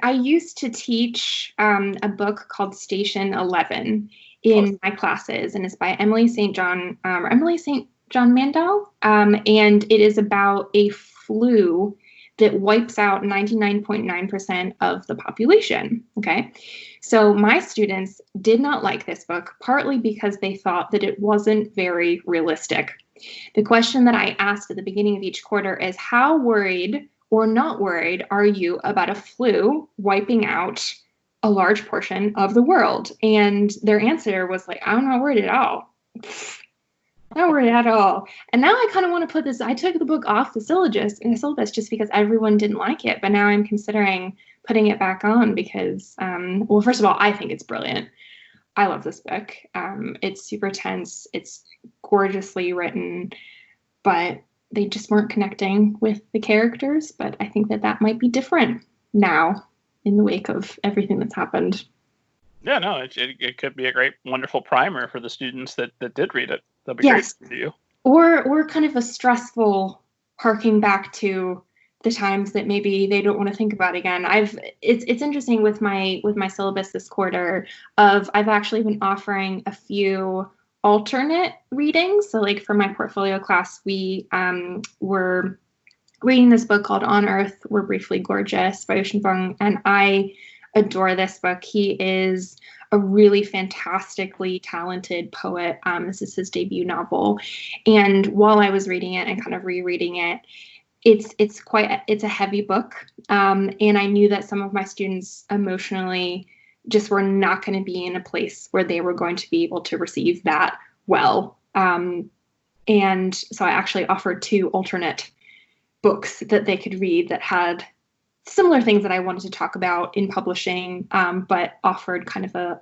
I used to teach a book called Station 11 in my classes, and it's by Emily St. John, or Emily St. John Mandel, and it is about a flu that wipes out 99.9% of the population. Okay. So my students did not like this book, partly because they thought that it wasn't very realistic. The question that I asked at the beginning of each quarter is, how worried or not worried are you about a flu wiping out a large portion of the world? And their answer was like, I'm not worried at all. Not worried at all. And now I kind of want to put this, I took the book off the syllabus just because everyone didn't like it. But now I'm considering putting it back on because, well, first of all, I think it's brilliant. I love this book. It's super tense. It's gorgeously written, but they just weren't connecting with the characters. But I think that might be different now in the wake of everything that's happened. Yeah, no, it could be a great, wonderful primer for the students that did read it. That'll be Yes. great for you. Or kind of a stressful harking back to the times that maybe they don't want to think about again. It's interesting with my syllabus this quarter I've actually been offering a few alternate readings. So like for my portfolio class, we were reading this book called On Earth We're Briefly Gorgeous by Ocean Vuong, and I adore this book. He is a really fantastically talented poet. This is his debut novel. And while I was reading it and kind of rereading it, it's a heavy book. And I knew that some of my students emotionally just were not going to be in a place where they were going to be able to receive that well. And so I actually offered 2 alternate books that they could read that had similar things that I wanted to talk about in publishing, but offered kind of a,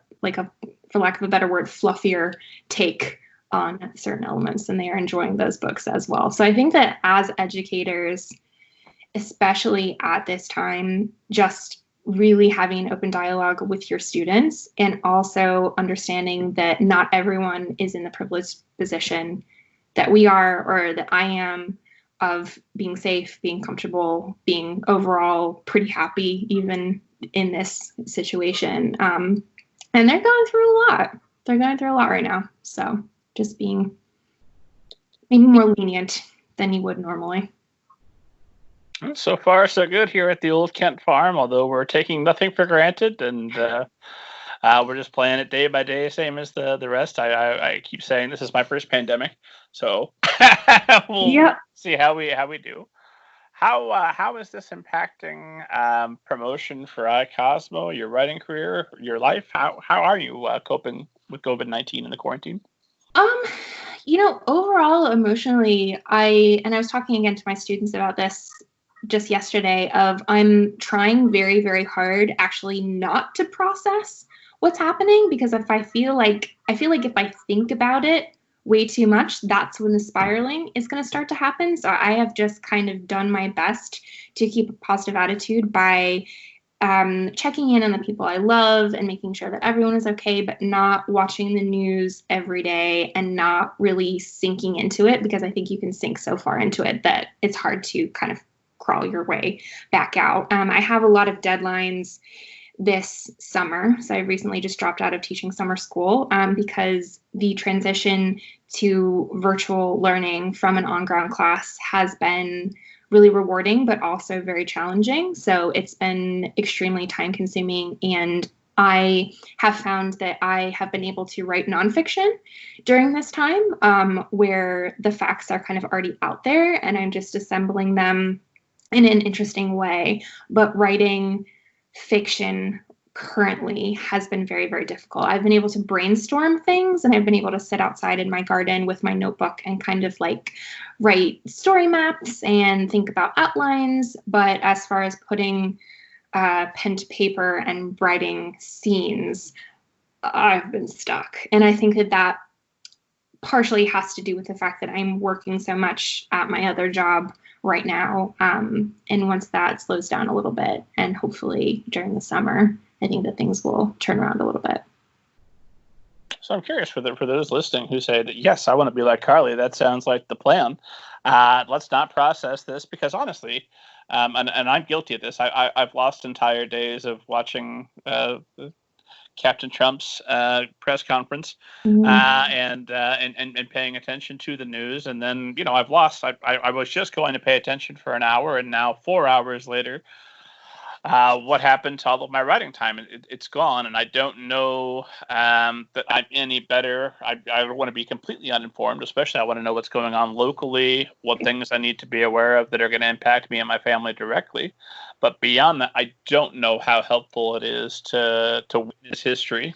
for lack of a better word, fluffier take on certain elements, and they are enjoying those books as well. So I think that as educators, especially at this time, just really having an open dialogue with your students and also understanding that not everyone is in the privileged position that we are or that I am, of being safe, being comfortable, being overall pretty happy even in this situation. And they're going through a lot. They're going through a lot right now. So just being maybe more lenient than you would normally. So far, so good here at the Old Kent Farm, although we're taking nothing for granted, and we're just playing it day by day, same as the rest. I keep saying this is my first pandemic, so we'll see how we do. How is this impacting promotion for iCosmo, your writing career, your life? How are you coping with COVID-19 and the quarantine? Overall, emotionally, I was talking again to my students about this just yesterday, I'm trying very, very hard actually not to process what's happening, because I feel like if I think about it way too much, that's when the spiraling is going to start to happen. So I have just kind of done my best to keep a positive attitude by checking in on the people I love and making sure that everyone is okay, but not watching the news every day and not really sinking into it, because I think you can sink so far into it that it's hard to kind of crawl your way back out. I have a lot of deadlines this summer. So I recently just dropped out of teaching summer school because the transition to virtual learning from an on-ground class has been really rewarding, but also very challenging. So it's been extremely time consuming, and I have found that I have been able to write nonfiction during this time where the facts are kind of already out there and I'm just assembling them in an interesting way. But writing fiction currently has been very, very difficult. I've been able to brainstorm things, and I've been able to sit outside in my garden with my notebook and kind of like write story maps and think about outlines. But as far as putting pen to paper and writing scenes, I've been stuck. And I think that partially has to do with the fact that I'm working so much at my other job right now. And once that slows down a little bit, and hopefully during the summer, I think that things will turn around a little bit. So I'm curious for those listening who say that, yes, I want to be like Carlie. That sounds like the plan. Let's not process this, because honestly, and I'm guilty of this. I've lost entire days of watching Captain Trump's press conference and paying attention to the news, and then I've lost. I was just going to pay attention for an hour, and now 4 hours later, what happened to all of my writing time? It's gone, and I don't know that I'm any better. I want to be completely uninformed, especially I want to know what's going on locally, what things I need to be aware of that are going to impact me and my family directly. But beyond that, I don't know how helpful it is to witness history.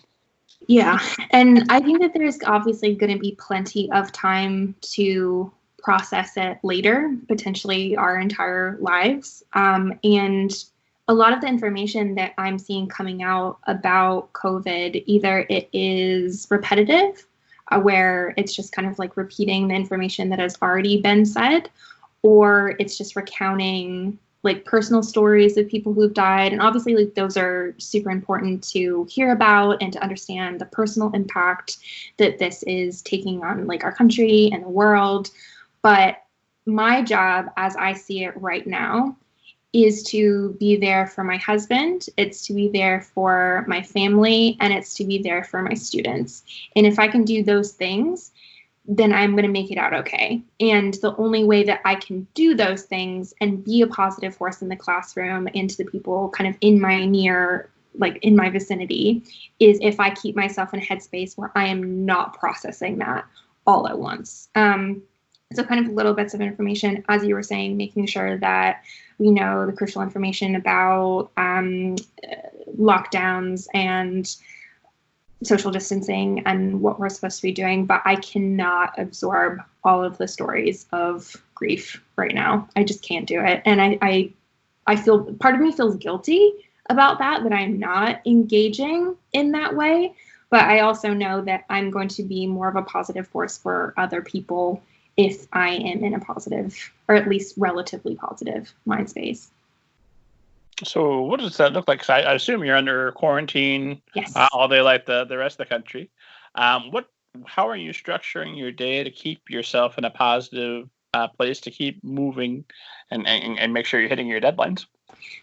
Yeah, and I think that there's obviously going to be plenty of time to process it later, potentially our entire lives. And a lot of the information that I'm seeing coming out about COVID, either it is repetitive, where it's just kind of like repeating the information that has already been said, or it's just recounting like personal stories of people who've died. And obviously, like, those are super important to hear about and to understand the personal impact that this is taking on like our country and the world. But my job, as I see it right now, is to be there for my husband, it's to be there for my family, and it's to be there for my students. And if I can do those things, then I'm going to make it out okay. And the only way that I can do those things and be a positive force in the classroom and to the people kind of in my in my vicinity, is if I keep myself in a headspace where I am not processing that all at once. So kind of little bits of information, as you were saying, making sure that we know the crucial information about lockdowns and social distancing and what we're supposed to be doing. But I cannot absorb all of the stories of grief right now. I just can't do it. And I feel, part of me feels guilty about that I'm not engaging in that way. But I also know that I'm going to be more of a positive force for other people if I am in a positive, or at least relatively positive, mind space. So what does that look like? 'Cause I assume you're under quarantine. Yes. All day like the rest of the country. How are you structuring your day to keep yourself in a positive place, to keep moving and make sure you're hitting your deadlines?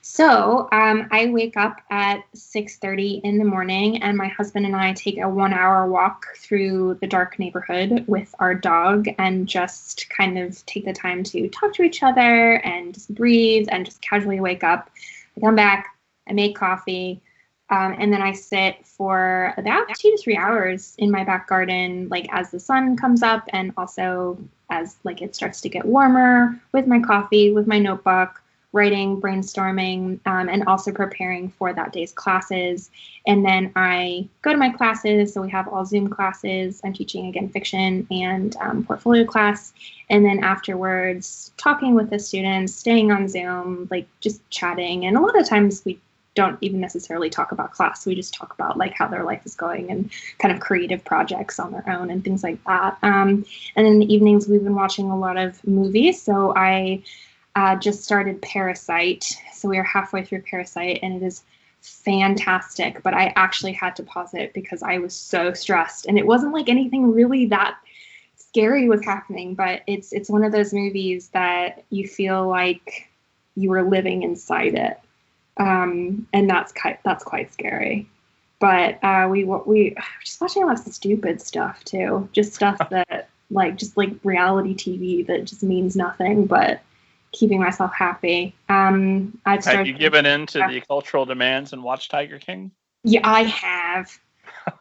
So I wake up at 6:30 in the morning, and my husband and I take a 1-hour walk through the dark neighborhood with our dog and just kind of take the time to talk to each other and just breathe and just casually wake up. I come back, I make coffee, and then I sit for about 2 to 3 hours in my back garden, like as the sun comes up and also as like it starts to get warmer, with my coffee, with my notebook, writing, brainstorming, and also preparing for that day's classes. And then I go to my classes. So we have all Zoom classes. I'm teaching, again, fiction and portfolio class. And then afterwards, talking with the students, staying on Zoom, like just chatting. And a lot of times we don't even necessarily talk about class. We just talk about like how their life is going and kind of creative projects on their own and things like that. And then in the evenings, we've been watching a lot of movies. So I just started Parasite. So we are halfway through Parasite, and it is fantastic. But I actually had to pause it because I was so stressed. And it wasn't like anything really that scary was happening, but it's one of those movies that you feel like you were living inside it. And that's quite scary. But we just watching a lot of stupid stuff too. Just stuff that just reality TV that just means nothing, but keeping myself happy. Have you given in to the cultural demands and watched Tiger King? Yeah, I have.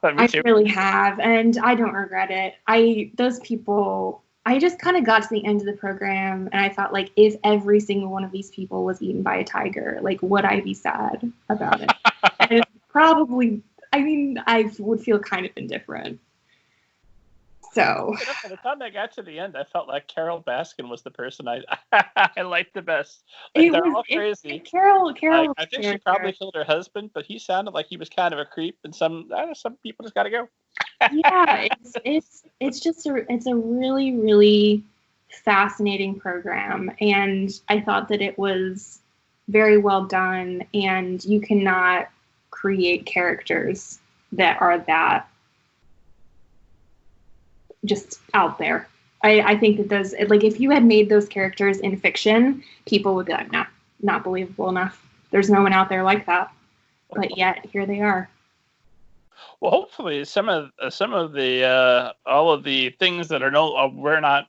I really have, and I don't regret it. Those people, I just kind of got to the end of the program, and I thought, like, if every single one of these people was eaten by a tiger, like, would I be sad about it? And probably, I would feel kind of indifferent. So by the time I got to the end, I felt like Carol Baskin was the person I liked the best. Like, they're all crazy. Carol. I think she probably killed her husband, but he sounded like he was kind of a creep, and some people just got to go. Yeah, it's a really, really fascinating program, and I thought that it was very well done. And you cannot create characters that are that just out there. I think that those, like, if you had made those characters in fiction, people would be like, no, not believable enough. There's no one out there like that, but yet here they are. Well, hopefully some of the all of the things that were not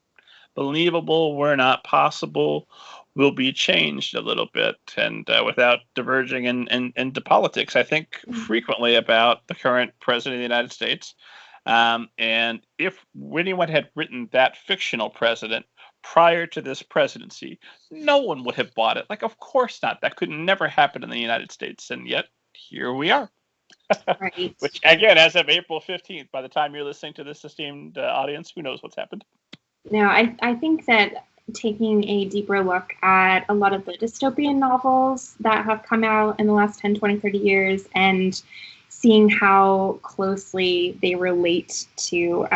believable, were not possible, will be changed a little bit, and without diverging into politics. I think frequently about the current president of the United States, and if anyone had written that fictional president prior to this presidency, no one would have bought it. Like, of course not. That could never happen in the United States, and yet here we are. Right. Which, again, as of April 15th, by the time you're listening to this esteemed audience, who knows what's happened? No, I think that taking a deeper look at a lot of the dystopian novels that have come out in the last 10, 20, 30 years and seeing how closely they relate to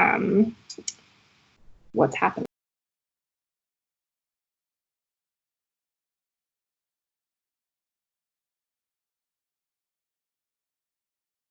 what's happening